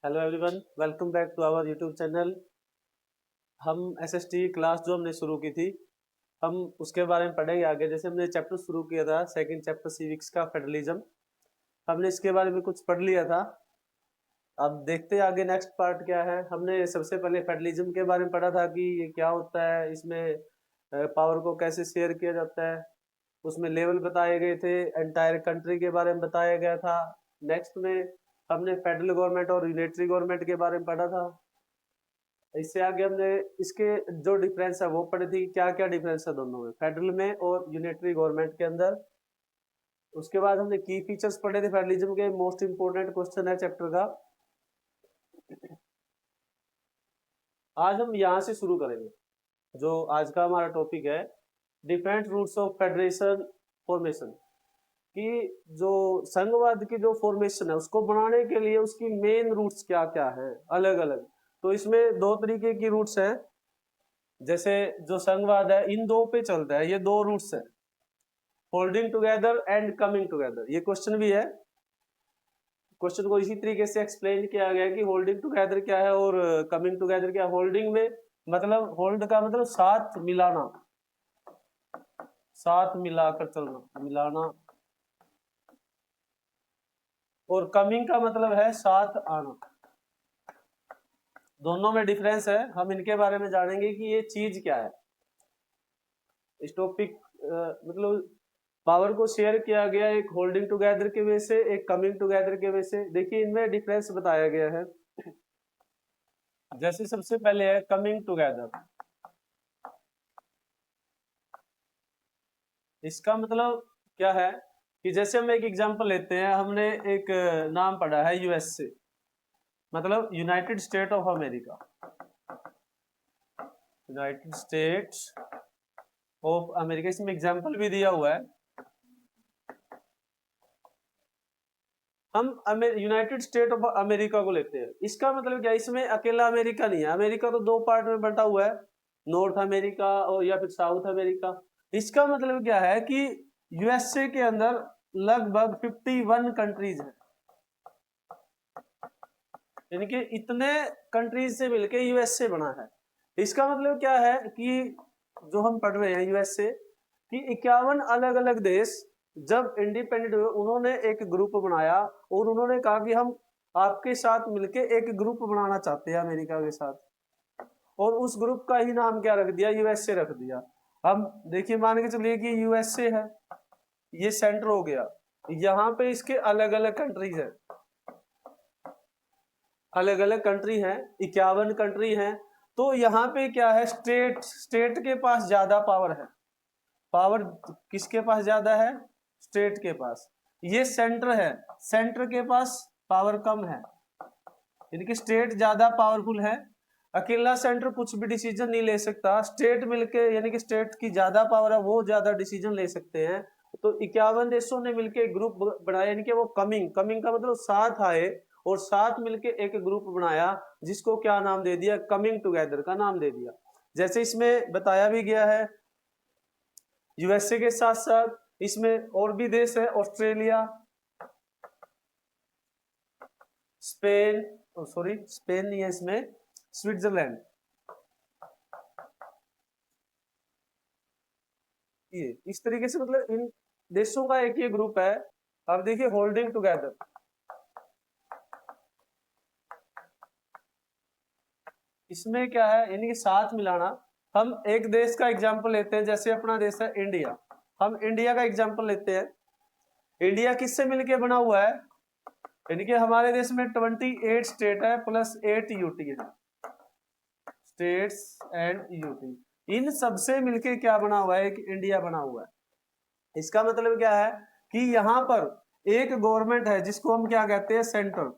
Hello everyone, welcome back to our YouTube channel. हम SST class जो हमने शुरू की थी, हम उसके बारे में पढ़ेंगे आगे। जैसे हमने चैप्टर शुरू किया था, सेकंड चैप्टर सिविक्स का फेडरलिज्म, हमने इसके बारे में कुछ पढ़ लिया था। अब देखते हैं आगे नेक्स्ट पार्ट क्या है। हमने सबसे पहले फेडरलिज्म के बारे में पढ़ा था कि ये क्या होता है, इसमें पावर को कैसे शेयर किया जाता है, उसमें लेवल बताए गए थे, एंटायर कंट्री के बारे में बताया गया था। नेक्स्ट में हमने फेडरल गवर्नमेंट और यूनिटरी गवर्नमेंट के बारे में पढ़ा था। इससे आगे हमने इसके जो डिफरेंस है वो पढ़ी थी, क्या क्या डिफरेंस है दोनों में, फेडरल में और यूनिटरी गवर्नमेंट के अंदर। उसके बाद हमने की फीचर्स पढ़े थे फेडरलिज्म के। मोस्ट इंपोर्टेंट क्वेश्चन है चैप्टर का। आज हम यहाँ से शुरू करेंगे। जो आज का हमारा टॉपिक है, different routes of federation formation, कि जो संघवाद की जो फॉर्मेशन है उसको बनाने के लिए उसकी मेन रूट्स क्या क्या है, अलग अलग। तो इसमें दो तरीके की रूट्स हैं। जैसे जो संघवाद है इन दो पे चलता है, ये दो रूट्स है, holding together and coming together. ये क्वेश्चन भी है, क्वेश्चन को इसी तरीके से एक्सप्लेन किया गया कि होल्डिंग टुगेदर क्या है और कमिंग टुगेदर क्या है। होल्डिंग में मतलब होल्ड का मतलब साथ मिलाना, साथ मिलाकर चलना, मिलाना। और कमिंग का मतलब है साथ आना। दोनों में डिफरेंस है, हम इनके बारे में जानेंगे कि ये चीज क्या है। इस टॉपिक मतलब पावर को शेयर किया गया एक होल्डिंग टुगेदर के वे से, एक कमिंग टुगेदर के वे से। देखिए इनमें डिफरेंस बताया गया है। जैसे सबसे पहले है कमिंग टुगेदर। इसका मतलब क्या है कि जैसे हम एक एग्जांपल लेते हैं, हमने एक नाम पढ़ा है यूएसए, मतलब United state of America. United states of America, इसमें एग्जांपल भी दिया हुआ है। हम यूनाइटेड स्टेट ऑफ अमेरिका को लेते हैं। इसका मतलब क्या, इसमें अकेला अमेरिका नहीं है। अमेरिका तो दो पार्ट में बंटा हुआ है, नॉर्थ अमेरिका और या फिर साउथ अमेरिका। इसका मतलब क्या है कि यूएसए के अंदर लगभग 51 कंट्रीज हैं, यानी कि इतने कंट्रीज से मिलके यूएसए बना है। इसका मतलब क्या है कि जो हम पढ़ रहे हैं यूएसए कि 51 अलग अलग देश जब इंडिपेंडेंट हुए, उन्होंने एक ग्रुप बनाया और उन्होंने कहा कि हम आपके साथ मिलके एक ग्रुप बनाना चाहते हैं अमेरिका के साथ, और उस ग्रुप का ही नाम क्या रख दिया, यूएसए रख दिया। हम देखिए मान के चलिए कि यूएसए है, ये सेंटर हो गया, यहाँ पे इसके अलग अलग कंट्रीज है, अलग अलग कंट्री हैं, 51 कंट्री हैं। तो यहाँ पे क्या है, स्टेट, स्टेट के पास ज्यादा पावर है। पावर किसके पास ज्यादा है, स्टेट के पास। ये सेंटर है, सेंटर के पास पावर कम है, यानी कि स्टेट ज्यादा पावरफुल है। अकेला सेंटर कुछ भी डिसीजन नहीं ले सकता, स्टेट मिलके, यानी कि स्टेट की ज्यादा पावर है, वो ज्यादा डिसीजन ले सकते हैं। तो 51 देशों ने मिलके एक ग्रुप बनाया, यानी कि वो कमिंग, कमिंग का मतलब साथ आए और साथ मिलके एक ग्रुप बनाया, जिसको क्या नाम दे दिया, कमिंग टुगेदर का नाम दे दिया। जैसे इसमें बताया भी गया है, यूएसए के साथ साथ इसमें और भी देश है, ऑस्ट्रेलिया, स्पेन, सॉरी स्पेन नहीं है इसमें, स्विट्जरलैंड। ये इस तरीके से मतलब इन देशों का एक ही ग्रुप है। अब देखिए होल्डिंग टुगेदर, इसमें क्या है, यानी कि साथ मिलाना। हम एक देश का एग्जांपल लेते हैं, जैसे अपना देश है इंडिया, हम इंडिया का एग्जांपल लेते हैं। इंडिया किससे मिलके बना हुआ है, यानी कि हमारे देश में 28 स्टेट है प्लस 8 यूटी है, स्टेट्स एंड यूटी, इन सबसे मिलके क्या बना हुआ है, एक इंडिया बना हुआ है। इसका मतलब क्या है कि यहाँ पर एक गवर्नमेंट है जिसको हम क्या कहते हैं, सेंटर।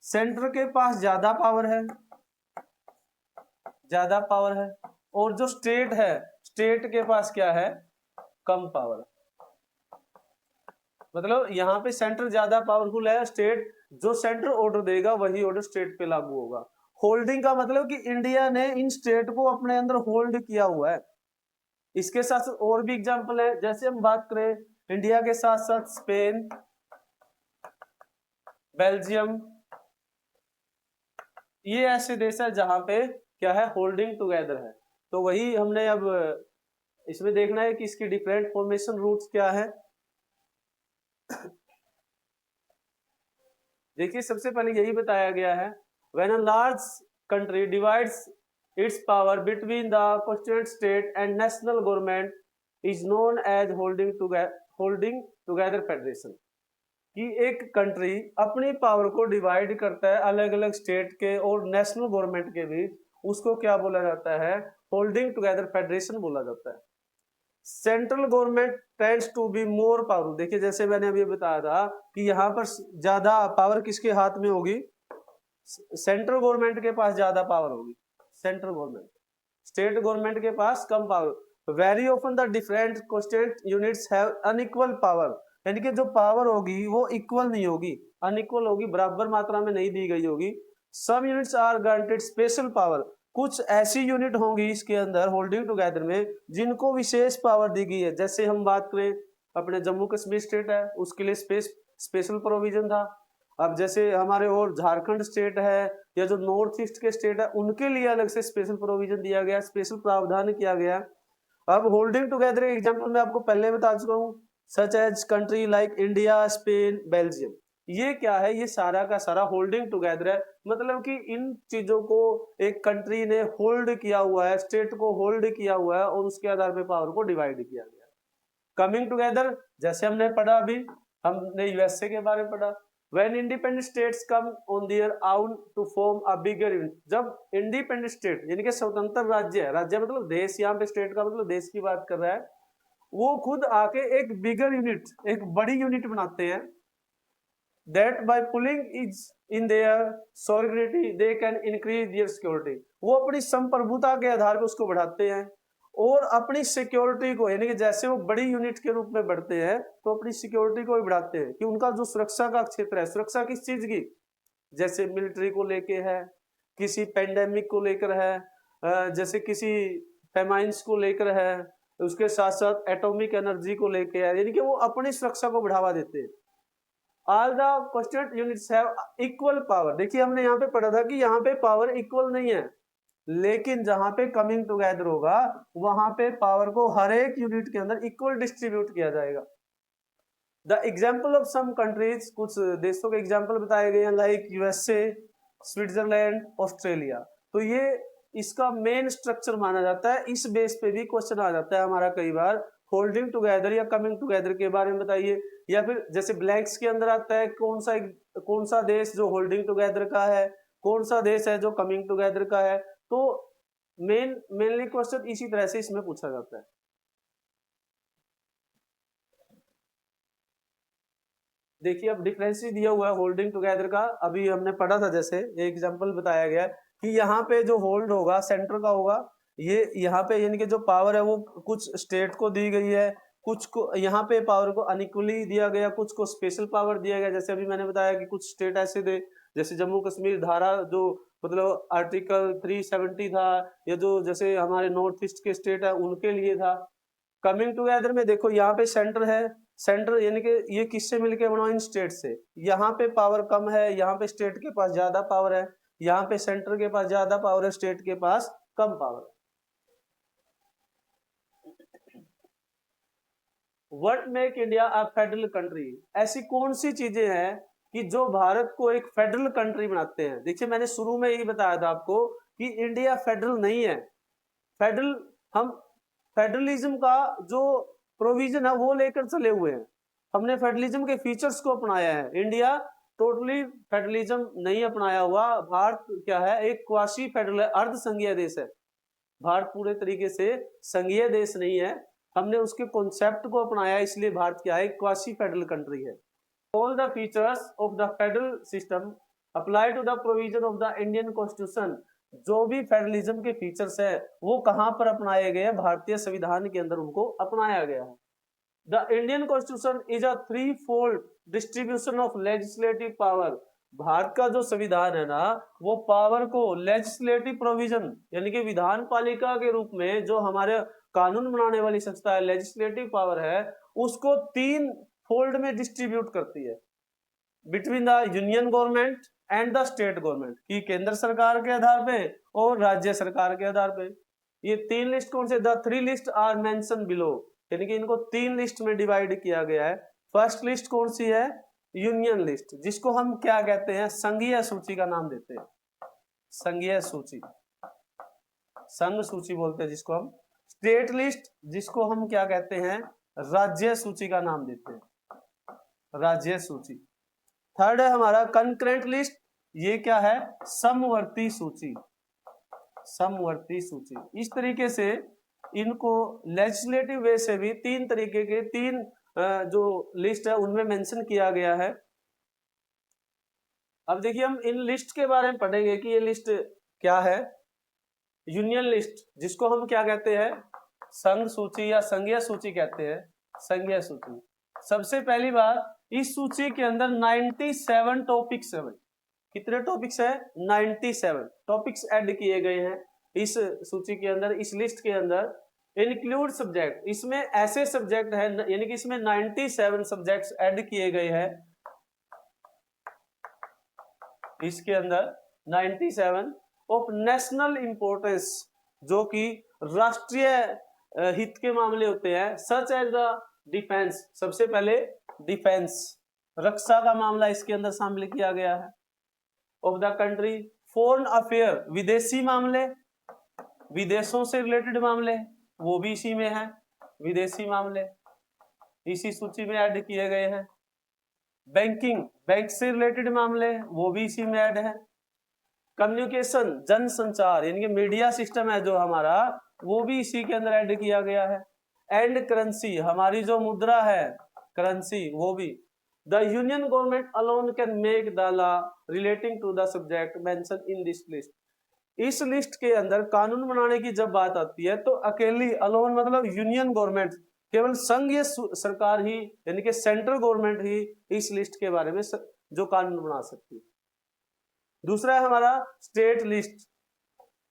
सेंटर के पास ज्यादा पावर है, ज्यादा पावर है, और जो स्टेट है, स्टेट के पास क्या है, कम पावर। मतलब यहाँ पे सेंटर ज्यादा पावरफुल है, स्टेट जो सेंटर ऑर्डर देगा वही ऑर्डर स्टेट पे लागू होगा। होल्डिंग का मतलब कि इंडिया ने इन स्टेट को अपने अंदर होल्ड किया हुआ है। इसके साथ और भी एग्जांपल है, जैसे हम बात करें इंडिया के साथ साथ स्पेन, बेल्जियम, ये ऐसे देश है जहां पे क्या है, होल्डिंग टुगेदर है। तो वही हमने अब इसमें देखना है कि इसकी डिफरेंट फॉर्मेशन रूट्स क्या है। देखिए सबसे पहले यही बताया गया है, when a large country divides its power between the constituent state and national government is known as holding together federation. कि एक कंट्री अपनी पावर को डिवाइड करता है अलग अलग स्टेट के और नेशनल गवर्नमेंट के बीच, उसको क्या बोला जाता है, होल्डिंग टुगेदर फेडरेशन बोला जाता है। Central government tends to be more powerful. देखिए जैसे मैंने अभी बताया था कि यहाँ पर ज्यादा पावर किसके हाथ में होगी, सेंट्रल गवर्नमेंट के पास ज्यादा पावर होगी, सेंट्रल गवर्नमेंट, स्टेट गवर्नमेंट के पास कम power. Very often the different constituent units have unequal power, यानी कि जो पावर होगी वो इक्वल नहीं होगी, अनइक्वल होगी, बराबर मात्रा में नहीं दी गई होगी। Some units are granted special power, कुछ ऐसी यूनिट होंगी इसके अंदर होल्डिंग टुगेदर में जिनको विशेष पावर दी गई है। जैसे हम बात करें अपने जम्मू कश्मीर स्टेट है, उसके लिए स्पेशल प्रोविजन था। अब जैसे हमारे और झारखंड स्टेट है या जो नॉर्थ ईस्ट के स्टेट है उनके लिए अलग से स्पेशल प्रोविजन दिया गया, स्पेशल प्रावधान किया गया। अब होल्डिंग टुगेदर एग्जांपल मैं आपको पहले बता चुका हूँ, such as country like India, Spain, Belgium. ये क्या है, ये सारा का सारा होल्डिंग टुगेदर है, मतलब कि इन चीजों को एक कंट्री ने होल्ड किया हुआ है, स्टेट को होल्ड किया हुआ है और उसके आधार पर पावर को डिवाइड किया गया। कमिंग टुगेदर जैसे हमने पढ़ा, अभी हमने यूएसए के बारे में पढ़ा, when independent states come on their own to form a bigger unit। जब इंडिपेंडेंट स्टेट यानी कि स्वतंत्र राज्य है, राज्य मतलब देश, यहाँ पे स्टेट का मतलब देश की बात कर रहा है, वो खुद आके एक बिगर यूनिट, एक बड़ी यूनिट बनाते हैं, that by pulling is in their sovereignty they can increase their security। वो अपनी संप्रभुता के आधार पर उसको बढ़ाते हैं और अपनी सिक्योरिटी को, यानी कि जैसे वो बड़ी यूनिट के रूप में बढ़ते हैं तो अपनी सिक्योरिटी को भी बढ़ाते हैं कि उनका जो सुरक्षा का क्षेत्र है, सुरक्षा किस चीज की, जैसे मिलिट्री को लेके है, किसी पेंडेमिक को लेकर है, जैसे किसी फेमाइंस को लेकर है, उसके साथ साथ एटॉमिक एनर्जी को लेके है, यानी कि वो अपनी सुरक्षा को बढ़ावा देते हैं। All the constituent units have equal power. देखिए हमने यहाँ पे पढ़ा था कि यहाँ पे पावर इक्वल नहीं है, लेकिन जहां पे कमिंग टुगेदर होगा वहां पे पावर को हर एक यूनिट के अंदर इक्वल डिस्ट्रीब्यूट किया जाएगा। The example of some countries, कुछ देशों के एग्जाम्पल बताए गए हैं, लाइक यूएसए, स्विट्जरलैंड, ऑस्ट्रेलिया। तो ये इसका मेन स्ट्रक्चर माना जाता है, इस बेस पे भी क्वेश्चन आ जाता है हमारा कई बार, होल्डिंग टुगेदर या कमिंग टुगेदर के बारे में बताइए, या फिर जैसे ब्लैंक्स के अंदर आता है कौन सा देश जो होल्डिंग टुगेदर का है, कौन सा देश है जो कमिंग टुगेदर का है। तो मेनली क्वेश्चन इसी तरह से इसमें पूछा जाता है। देखिए अब डिफरेंस ही दिया हुआ है होल्डिंग टुगेदर का, अभी हमने पढ़ा था, जैसे एग्जांपल बताया गया कि यहाँ पे जो होल्ड होगा सेंटर का होगा, ये यहाँ पे यानी कि जो पावर है वो कुछ स्टेट को दी गई है, कुछ को यहाँ पे पावर को अनइक्वली दिया गया, कुछ को स्पेशल पावर दिया गया। जैसे अभी मैंने बताया कि कुछ स्टेट ऐसे थे, जैसे जम्मू कश्मीर धारा जो मतलब आर्टिकल 370 था, या जो जैसे हमारे नॉर्थ ईस्ट के स्टेट है उनके लिए था। कमिंग टुगेदर में देखो यहाँ पे सेंटर है, सेंटर यानी कि ये किससे मिलके बना, इन स्टेट से। यहाँ पे पावर कम है, यहाँ पे स्टेट के पास ज्यादा पावर है, यहाँ पे सेंटर के पास ज्यादा पावर है, स्टेट के पास कम पावर है। What make India a federal country, ऐसी कौन सी चीजें हैं कि जो भारत को एक फेडरल कंट्री बनाते हैं। देखिए मैंने शुरू में यही बताया था आपको कि इंडिया फेडरल नहीं है, फेडरल हम फेडरलिज्म का जो प्रोविजन है वो लेकर चले हुए हैं, हमने फेडरलिज्म के फीचर्स को अपनाया है। इंडिया टोटली फेडरलिज्म नहीं अपनाया हुआ, भारत क्या है, एक क्वासी फेडरल अर्ध संघीय देश है। भारत पूरे तरीके से संघीय देश नहीं है, हमने उसके कॉन्सेप्ट को अपनाया, इसलिए भारत क्या है, क्वासी फेडरल कंट्री है। All the features of the federal system apply to the provision of the Indian constitution. जो भी फेडरलिज्म के फीचर्स है वो कहां पर अपनाए गए हैं, भारतीय संविधान के अंदर उनको अपनाया गया है। The Indian constitution is a three fold distribution of legislative power. Bharat का जो संविधान है ना, वो पावर को लेजिस्लेटिव प्रोविजन यानी कि विधान पालिका के रूप में जो हमारे कानून बनाने वाली संस्था है, लेजिस्लेटिव पावर है, उसको तीन फोल्ड में डिस्ट्रीब्यूट करती है, between the union government and the state government, की केंद्र सरकार के आधार पे और राज्य सरकार के आधार पे। ये तीन लिस्ट कौन से, the three list are mention below, यानी कि इनको तीन लिस्ट में डिवाइड किया गया है। फर्स्ट लिस्ट कौन सी है, यूनियन लिस्ट, जिसको हम क्या कहते हैं, संघीय सूची का नाम देते हैं, संघीय सूची, संघ सूची बोलते हैं जिसको हम। स्टेट लिस्ट, जिसको हम क्या कहते हैं, राज्य सूची का नाम देते हैं, राज्य सूची। थर्ड है हमारा कंकरेंट लिस्ट, ये क्या है, समवर्ती सूची, समवर्ती सूची। इस तरीके से इनको लेजिस्लेटिव वे से भी तीन तरीके के, तीन जो लिस्ट है उनमें मेंशन किया गया है। अब देखिए हम इन लिस्ट के बारे में पढ़ेंगे कि ये लिस्ट क्या है। यूनियन लिस्ट, जिसको हम क्या कहते हैं, संघ सूची या संघीय सूची कहते हैं, संघीय सूची। सबसे पहली बात, इस सूची के अंदर 97 टॉपिक्स है। कितने टॉपिक्स है, 97 टॉपिक्स ऐड किए गए हैं इस सूची के अंदर, इस लिस्ट के अंदर। इंक्लूड सब्जेक्ट, इसमें ऐसे सब्जेक्ट है, यानी कि इसमें 97 सब्जेक्ट्स ऐड किए गए हैं इसके अंदर, 97 ऑफ नेशनल इंपोर्टेंस, जो कि राष्ट्रीय हित के मामले होते हैं, सच एज द डिफेंस, सबसे पहले डिफेंस, रक्षा का मामला इसके अंदर शामिल किया गया है, of the country. Foreign affair, विदेशी मामले, विदेशों से रिलेटेड मामले, वो भी इसी में है, विदेशी मामले इसी सूची में ऐड किए गए हैं। बैंकिंग, बैंक से रिलेटेड मामले, वो भी इसी में ऐड है। कम्युनिकेशन, जन संचार, यानी कि मीडिया सिस्टम है जो हमारा, वो भी इसी के अंदर ऐड किया गया है। एंड करेंसी, हमारी जो मुद्रा है, करेंसी, वो भी। The union government alone can make the law relating to the subject mention in this list. इस लिस्ट के अंदर कानून बनाने की जब बात आती है तो अकेली, अलोन मतलब यूनियन गवर्नमेंट, केवल संघीय सरकार ही, यानी कि सेंट्रल गवर्नमेंट ही इस लिस्ट के बारे में जो कानून बना सकती है। दूसरा है हमारा स्टेट लिस्ट।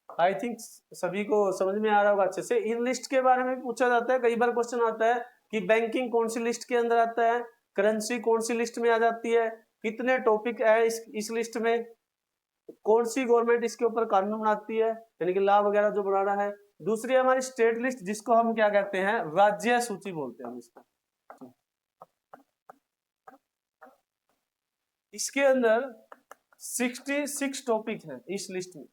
आई थिंक सभी को समझ में आ रहा होगा अच्छे से। इन लिस्ट के बारे में पूछा जाता है, कई बार क्वेश्चन आता है कि बैंकिंग कौन सी लिस्ट के अंदर आता है, करेंसी कौन सी लिस्ट में आ जाती है, कितने टॉपिक है इस लिस्ट में, कौन सी गवर्नमेंट इसके ऊपर कानून बनाती है, यानी कि लॉ वगैरह जो बनाना है। दूसरी हमारी स्टेट लिस्ट, जिसको हम क्या कहते हैं, राज्य सूची बोलते हैं इसको। इसके अंदर 66 टॉपिक हैं इस लिस्ट में,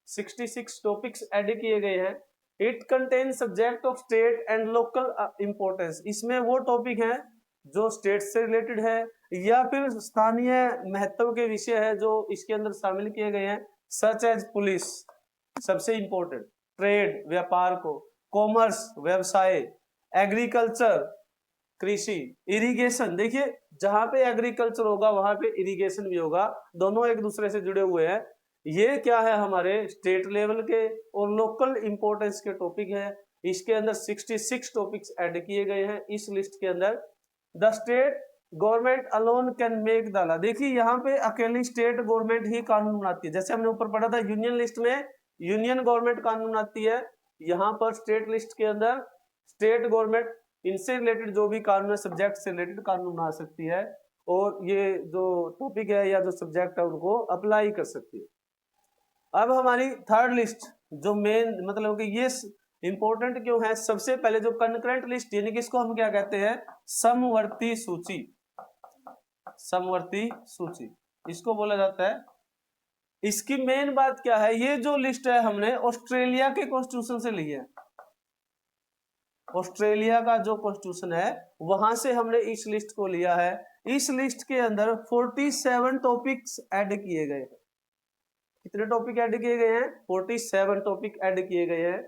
66 टॉपिक्स ऐड किए गए हैं। It contain subject of state and local importance, इसमें वो टॉपिक हैं जो स्टेट से रिलेटेड है या फिर स्थानीय महत्व के विषय है जो इसके अंदर शामिल किए गए हैं। सच एज पुलिस, सबसे इंपॉर्टेंट, ट्रेड, व्यापार को, कॉमर्स, व्यवसाय, एग्रीकल्चर, कृषि, इरिगेशन। देखिए जहां पे एग्रीकल्चर होगा वहां पे इरिगेशन भी होगा, दोनों एक दूसरे से जुड़े हुए हैं। ये क्या है, हमारे स्टेट लेवल के और लोकल इंपोर्टेंस के टॉपिक है। इसके अंदर 66 टॉपिक्स ऐड किए गए हैं इस लिस्ट के अंदर। The state government alone can make the law, देखिए यहाँ पे अकेली स्टेट गवर्नमेंट ही कानून बनाती है। जैसे हमने ऊपर पढ़ा था यूनियन लिस्ट में यूनियन गवर्नमेंट कानून बनाती है, यहाँ पर स्टेट लिस्ट के अंदर स्टेट गवर्नमेंट इनसे रिलेटेड जो भी कानून है, सब्जेक्ट से रिलेटेड कानून बना सकती है और ये जो टॉपिक है या जो सब्जेक्ट है उनको अप्लाई कर सकती है। अब हमारी थर्ड लिस्ट जो मेन, मतलब कि ये इंपॉर्टेंट क्यों है, सबसे पहले जो कंकरेंट लिस्ट, यानी कि इसको हम क्या कहते हैं, समवर्ती सूची, समवर्ती सूची इसको बोला जाता है। इसकी मेन बात क्या है, ये जो लिस्ट है हमने ऑस्ट्रेलिया के कॉन्स्टिट्यूशन से ली है, ऑस्ट्रेलिया का जो कॉन्स्टिट्यूशन है वहां से हमने इस लिस्ट को लिया है। इस लिस्ट के अंदर 47 टॉपिक्स ऐड किए गए हैं। कितने टॉपिक ऐड किए गए हैं, 47 टॉपिक ऐड किए गए हैं।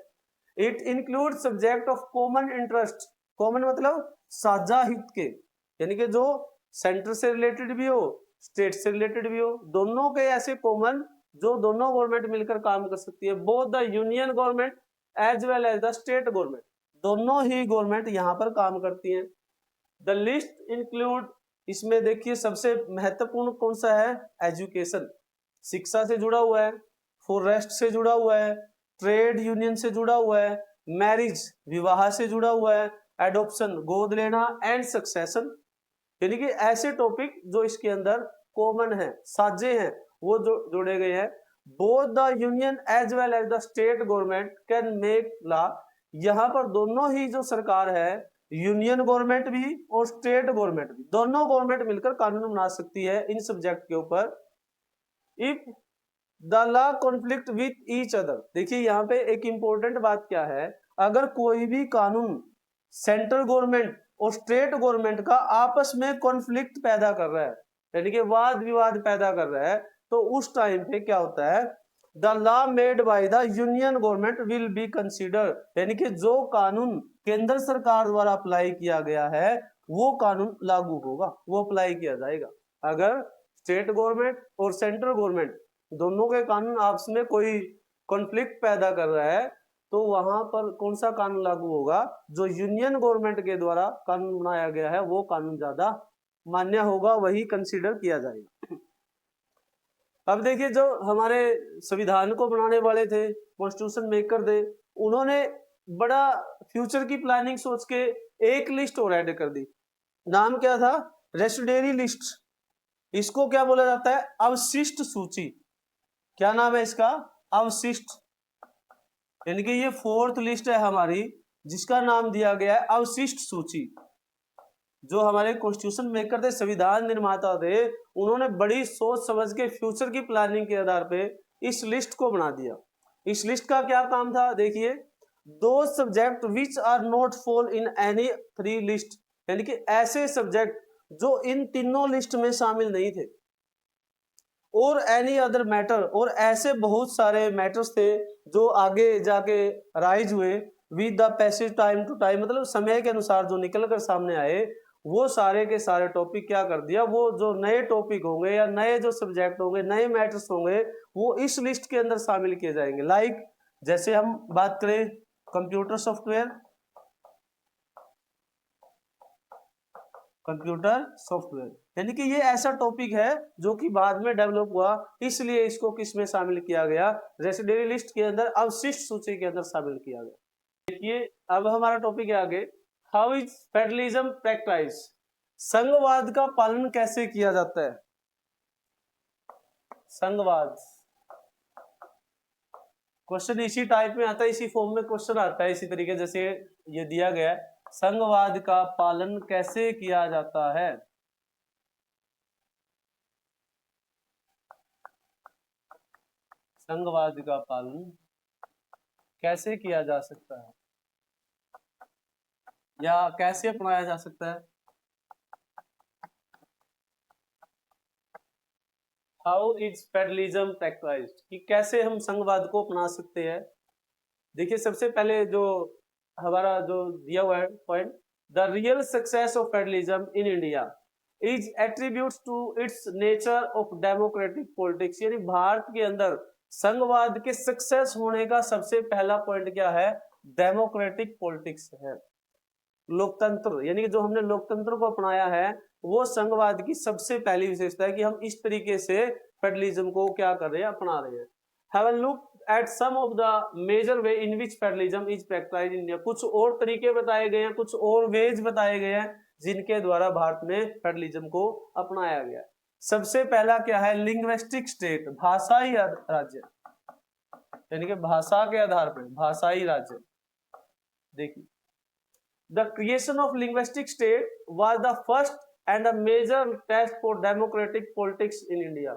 It include subject of common interest, common मतलब साझा हित के, यानी कि जो सेंटर से रिलेटेड भी हो, स्टेट से रिलेटेड भी हो, दोनों के ऐसे कॉमन जो दोनों गवर्नमेंट मिलकर काम कर सकती है। Both the union government as well as the state government, दोनों ही गवर्नमेंट यहाँ पर काम करती हैं। द लिस्ट इंक्लूड, इसमें देखिए सबसे महत्वपूर्ण कौन सा है, एजुकेशन, शिक्षा से जुड़ा हुआ है, फॉरेस्ट से जुड़ा हुआ है, ट्रेड यूनियन से जुड़ा हुआ है, मैरिज, विवाह से जुड़ा हुआ है, एडॉप्शन, गोद लेना, एंड सक्सेशन, यानी कि ऐसे टॉपिक जो इसके अंदर कॉमन है, साझे हैं, वो जो जोड़े गए हैं। Both the union as well as the state government can make law, यहाँ पर दोनों ही जो सरकार है, यूनियन गवर्नमेंट भी और स्टेट गवर्नमेंट भी, दोनों गवर्नमेंट मिलकर कानून बना सकती है इन सब्जेक्ट के ऊपर। If the law conflict with each other, देखिए यहाँ पे एक इंपॉर्टेंट बात क्या है, अगर कोई भी कानून सेंट्रल गवर्नमेंट और स्टेट गवर्नमेंट का आपस में कॉन्फ्लिक्ट पैदा कर रहा है, यानी कि वाद विवाद पैदा कर रहा है, तो उस टाइम पे क्या होता है, the law made by the union government will be consider, यानी कि जो कानून केंद्र सरकार द्वारा अप्लाई किया गया है वो कानून लागू होगा, वो अप्लाई किया जाएगा। अगर स्टेट गवर्नमेंट और सेंट्रल गवर्नमेंट दोनों के कानून आपस में कोई कॉन्फ्लिक्ट पैदा कर रहा है, तो वहां पर कौन सा कानून लागू होगा, जो यूनियन गवर्नमेंट के द्वारा कानून बनाया गया है वो कानून ज्यादा मान्य होगा, वही कंसीडर किया जाएगा। अब देखिए, जो हमारे संविधान को बनाने वाले थे, कॉन्स्टिट्यूशन मेकर थे, उन्होंने बड़ा फ्यूचर की प्लानिंग सोच के एक लिस्ट और ऐड कर दी। नाम क्या था, रेसिडुअरी लिस्ट। इसको क्या बोला जाता है, अवशिष्ट सूची। क्या नाम है इसका, अवशिष्ट, यानी कि ये फोर्थ लिस्ट है हमारी, जिसका नाम दिया गया है अवशिष्ट सूची। जो हमारे कॉन्स्टिट्यूशन मेकर थे, संविधान निर्माता थे, उन्होंने बड़ी सोच समझ के फ्यूचर की प्लानिंग के आधार पे इस लिस्ट को बना दिया। इस लिस्ट का क्या काम था, देखिए, दो subject which are not fall in any three list, यानी कि ऐसे सब्जेक्ट जो इन तीनों लिस्ट में शामिल नहीं थे, और एनी अदर मैटर, और ऐसे बहुत सारे मैटर्स थे जो आगे जाके राइज हुए with the passage time to time, मतलब समय के अनुसार जो निकल कर सामने आए, वो सारे के सारे टॉपिक क्या कर दिया, वो जो नए टॉपिक होंगे या नए जो सब्जेक्ट होंगे, नए मैटर्स होंगे, वो इस लिस्ट के अंदर शामिल किए जाएंगे। लाइक जैसे हम बात करें कंप्यूटर सॉफ्टवेयर, कंप्यूटर सॉफ्टवेयर, यानी कि ये ऐसा टॉपिक है जो कि बाद में डेवलप हुआ, इसलिए इसको किस में शामिल किया गया, रेसिडुअरी लिस्ट के अंदर, अवशिष्ट सूची के अंदर शामिल किया गया। देखिए, अब हमारा टॉपिक है आगे, हाउ इज फेडरलिज्म प्रैक्टिस, संघवाद का पालन कैसे किया जाता है। संघवाद क्वेश्चन इसी टाइप में आता है, इसी फॉर्म में क्वेश्चन आता है, इसी तरीके जैसे ये दिया गया है, संघवाद का पालन कैसे किया जाता है। संघवाद का पालन कैसे किया जा सकता है या कैसे अपनाया जा सकता है। हाउ इज फेडरलिज्म प्रैक्टिस्ड, कि कैसे हम संघवाद को अपना सकते हैं। देखिए, सबसे पहले जो हमारा जो दिया हुआ है point, the real success of federalism in India is attributes to its nature of democratic politics, यानी भारत के अंदर संघवाद के सक्सेस होने का सबसे पहला पॉइंट क्या है, डेमोक्रेटिक पॉलिटिक्स है, लोकतंत्र, यानी कि जो हमने लोकतंत्र को अपनाया है, वो संघवाद की सबसे पहली विशेषता है कि हम इस तरीके से फेडरलिज्म को क्या कर रहे हैं, अपना रहे हैं। Have a look at some of the major way in which federalism is practised in India, कुछ और तरीके बताए गए हैं, कुछ और वेज बताए गए हैं जिनके द्वारा भारत में फेडरलिज्म को अपनाया गया। सबसे पहला क्या है, लिंग्विस्टिक स्टेट, भाषाई राज्य, यानी कि भाषा के आधार पर भाषाई राज्य। देखिए, the creation of linguistic state was the first and a major test for democratic politics in India.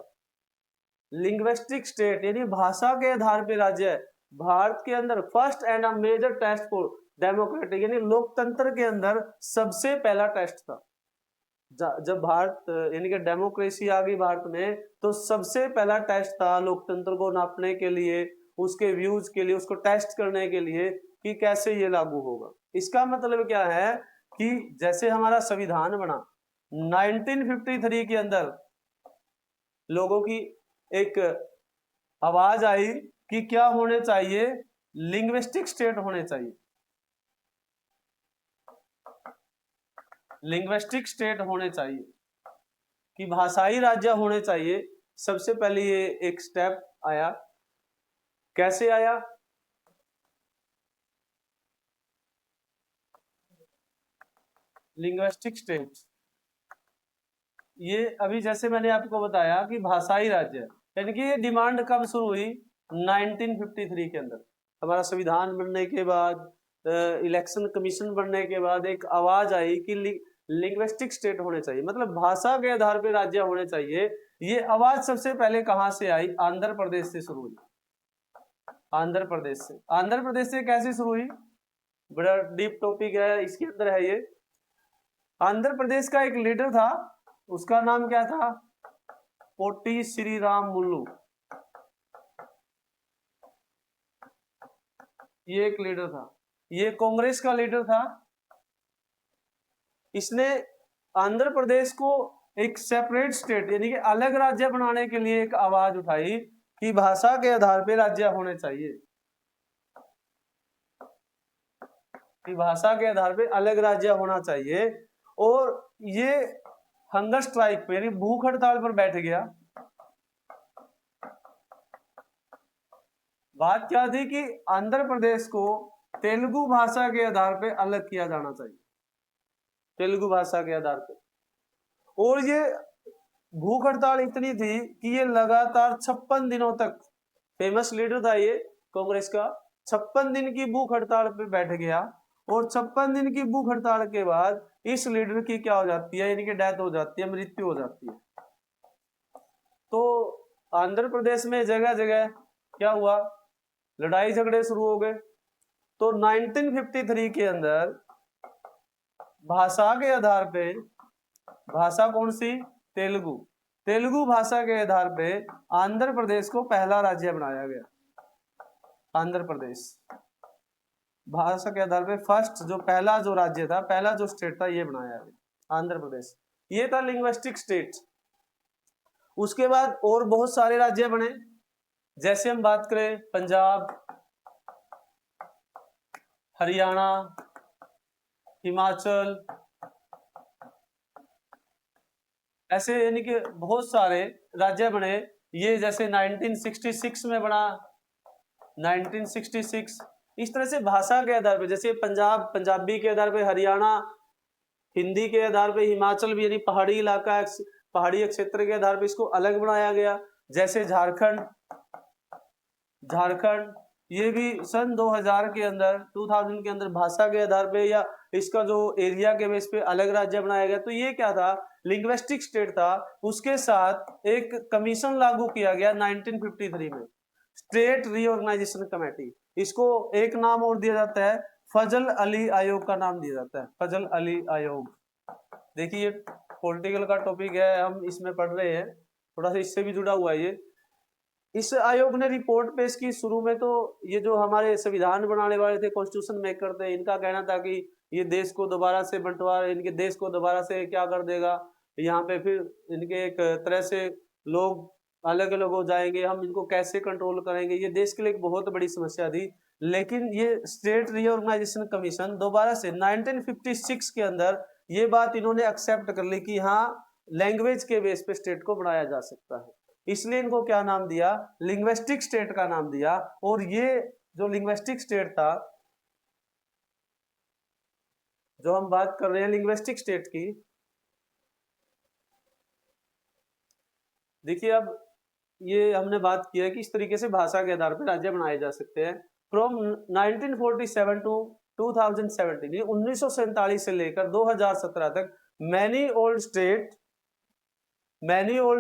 Linguistic state यानी भाषा के आधार पर राज्य भारत के अंदर first and a major test for democratic, यानी लोकतंत्र के अंदर सबसे पहला टेस्ट था। जब भारत यानी कि डेमोक्रेसी आ गई भारत में, तो सबसे पहला टेस्ट था लोकतंत्र को नापने के लिए, उसके व्यूज के लिए, उसको टेस्ट करने के लिए कि कैसे ये लागू होगा। इसका मतलब क्या है कि जैसे हमारा संविधान बना 1953 के अंदर, लोगों की एक आवाज आई कि क्या होने चाहिए, लिंग्विस्टिक स्टेट होने चाहिए, लिंग्विस्टिक स्टेट होने चाहिए, कि भाषाई राज्य होने चाहिए। सबसे पहले ये एक स्टेप आया, कैसे आया, लिंग्विस्टिक स्टेट, ये अभी जैसे मैंने आपको बताया कि भाषाई राज्य, यानी कि ये डिमांड कब शुरू हुई, 1953 के अंदर। हमारा संविधान बनने के बाद, इलेक्शन कमीशन बनने के बाद एक आवाज आई कि लिंग्विस्टिक स्टेट होने चाहिए, मतलब भाषा के आधार पर राज्य होने चाहिए। ये आवाज सबसे पहले कहां से आई, आंध्र प्रदेश से शुरू हुई। आंध्र प्रदेश से। आंध्र प्रदेश से कैसे शुरू हुई, बड़ा डीप टॉपिक है, इसके अंदर है ये। आंध्र प्रदेश का एक लीडर था, उसका नाम क्या था, पोटी श्रीराम मुल्लू। ये एक लीडर था, ये कांग्रेस का लीडर था। इसने आंध्र प्रदेश को एक सेपरेट स्टेट यानी कि अलग राज्य बनाने के लिए एक आवाज उठाई कि भाषा के आधार पर राज्य होने चाहिए, कि भाषा के आधार पर अलग राज्य होना चाहिए। और ये हंगर स्ट्राइक पे यानी भूख हड़ताल पर बैठ गया। बात क्या थी कि आंध्र प्रदेश को तेलुगु भाषा के आधार पे अलग किया जाना चाहिए, तेलुगु भाषा के आधार पे। और ये भूख हड़ताल इतनी थी कि ये लगातार 56 दिनों तक, फेमस लीडर था ये कांग्रेस का, 56 दिन की भूख हड़ताल पे बैठ गया। और 56 दिन की भूख हड़ताल के बाद इस लीडर की क्या हो जाती है, यानी कि डेथ हो जाती है, मृत्यु हो जाती है। तो आंध्र प्रदेश में जगह जगह क्या हुआ, लड़ाई झगड़े शुरू हो गए। तो 1953 के अंदर भाषा के आधार पे, भाषा कौन सी, तेलुगु, तेलुगु भाषा के आधार पे आंध्र प्रदेश को पहला राज्य बनाया गया। आंध्र प्रदेश भाषा के आधार पे फर्स्ट, जो पहला जो राज्य था, पहला जो स्टेट था, ये बनाया गया आंध्र प्रदेश। ये था लिंग्विस्टिक स्टेट। उसके बाद और बहुत सारे राज्य बने, जैसे हम बात करें पंजाब, हरियाणा, हिमाचल, ऐसे यानी कि बहुत सारे राज्य बने। ये जैसे 1966 में बना, 1966। इस तरह से भाषा के आधार पे, जैसे पंजाब पंजाबी के आधार पे, हरियाणा हिंदी के आधार पे, हिमाचल भी यानी पहाड़ी इलाका, पहाड़ी क्षेत्र के आधार पे इसको अलग बनाया गया। जैसे झारखंड, झारखंड ये भी सन 2000 के अंदर, 2000 के अंदर भाषा के आधार पे या इसका जो एरिया के बेस पे अलग राज्य बनाया गया। तो ये क्या था, लिंग्विस्टिक स्टेट था। उसके साथ एक कमीशन लागू किया गया 1953 में, स्टेट रीऑर्गेनाइजेशन कमेटी। इसको एक नाम और दिया जाता है, फजल अली आयोग का नाम दिया जाता है, फजल अली आयोग। देखिए पॉलिटिकल का टॉपिक है, हम इसमें पढ़ रहे हैं, थोड़ा सा इससे भी जुड़ा हुआ है ये। इस आयोग ने रिपोर्ट पेश की। शुरू में तो ये जो हमारे संविधान बनाने वाले थे, कॉन्स्टिट्यूशन मेकर थे, इनका कहना था कि ये देश को दोबारा से बंटवारा, इनके देश को दोबारा से क्या कर देगा, यहाँ पे फिर इनके एक तरह से लोग अलग अलग हो जाएंगे, हम इनको कैसे कंट्रोल करेंगे। ये देश के लिए एक बहुत बड़ी समस्या थी। लेकिन ये स्टेट रीऑर्गेनाइजेशन कमीशन दोबारा से 1956 के अंदर ये बात इन्होंने एक्सेप्ट कर ली कि हाँ, लैंग्वेज के बेस पे स्टेट को बनाया जा सकता है। इसलिए इनको क्या नाम दिया, लिंग्विस्टिक स्टेट का नाम दिया। और ये जो लिंग्विस्टिक स्टेट था, जो हम बात कर रहे हैं लिंग्विस्टिक स्टेट की, देखिए अब ये हमने बात की है कि इस तरीके से भाषा के आधार पर राज्य बनाए जा सकते हैं। फ्रॉम 1947 टू 2017, 1947 से लेकर 2017 तक many old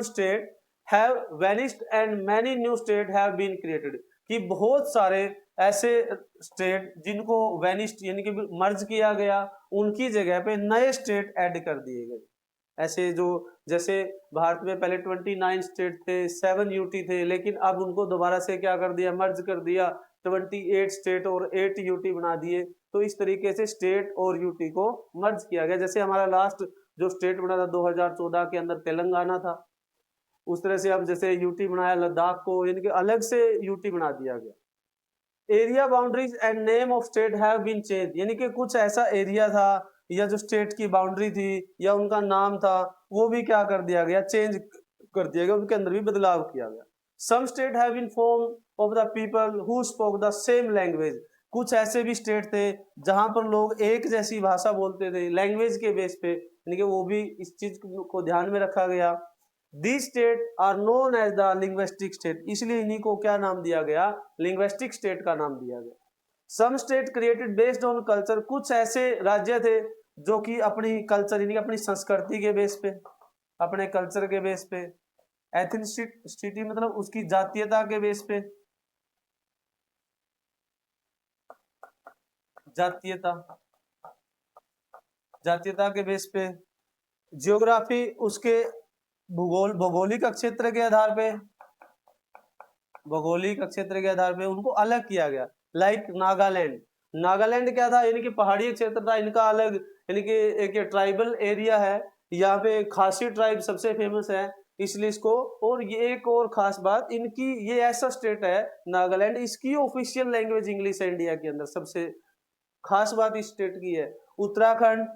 state have vanished and many new state have been created, कि बहुत सारे ऐसे स्टेट जिनको vanished यानी कि मर्ज किया गया, उनकी जगह पे नए स्टेट ऐड कर दिए गए। ऐसे जो जैसे भारत में पहले 29 स्टेट थे, 7 यूटी थे, लेकिन अब उनको दोबारा से क्या कर दिया, मर्ज कर दिया, 28 स्टेट और 8 यूटी बना दिए। तो इस तरीके से स्टेट और यूटी को मर्ज किया गया। जैसे हमारा लास्ट जो स्टेट बना था 2014 के अंदर तेलंगाना था, उस तरह से अब जैसे यूटी बनाया लद्दाख को, यानी कि अलग से यूटी बना दिया गया। Area boundaries and name of state have been change, यानी कि कुछ ऐसा एरिया था या जो स्टेट की बाउंड्री थी या उनका नाम था, वो भी क्या कर दिया गया, चेंज कर दिया गया, उनके अंदर भी बदलाव किया गया। Some state have been form of the people who spoke the same language, कुछ ऐसे भी स्टेट थे जहां पर लोग एक जैसी भाषा बोलते थे, लैंग्वेज के बेस पे, यानी कि वो भी इस चीज को ध्यान में रखा गया। These state are known as the linguistic state, इसलिए इन्हीं को क्या नाम दिया गया, लिंग्विस्टिक स्टेट का नाम दिया गया। Some state created based on culture, कुछ ऐसे राज्य थे जो कि अपनी कल्चर यानी कि अपनी संस्कृति के बेस पे, अपने कल्चर के बेस पे, एथनिसिटी मतलब उसकी जातीयता के बेस पे, जातीयता के बेस पे, जियोग्राफी उसके भौगोलिक क्षेत्र के आधार पे, भौगोलिक क्षेत्र के आधार पे उनको अलग किया गया। लाइक नागालैंड, नागालैंड क्या था, यानी कि पहाड़ी क्षेत्र था, इनका अलग, यानी कि एक ट्राइबल एरिया है, यहाँ पे खासी ट्राइब सबसे फेमस है इसलिए इसको। और ये एक और खास बात इनकी, ये ऐसा स्टेट है नागालैंड, इसकी ऑफिशियल लैंग्वेज इंग्लिश है इंडिया के अंदर, सबसे खास बात इस स्टेट की है। उत्तराखंड,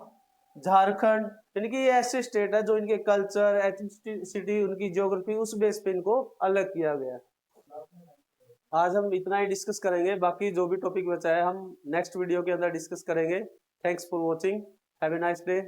झारखंड, यानी कि ये ऐसे स्टेट है जो इनके कल्चर, एथनिसिटी, उनकी ज्योग्राफी उस बेस पे इनको अलग किया गया। आज हम इतना ही डिस्कस करेंगे, बाकी जो भी टॉपिक बचा है हम नेक्स्ट वीडियो के अंदर डिस्कस करेंगे। Thanks for watching, have a nice day.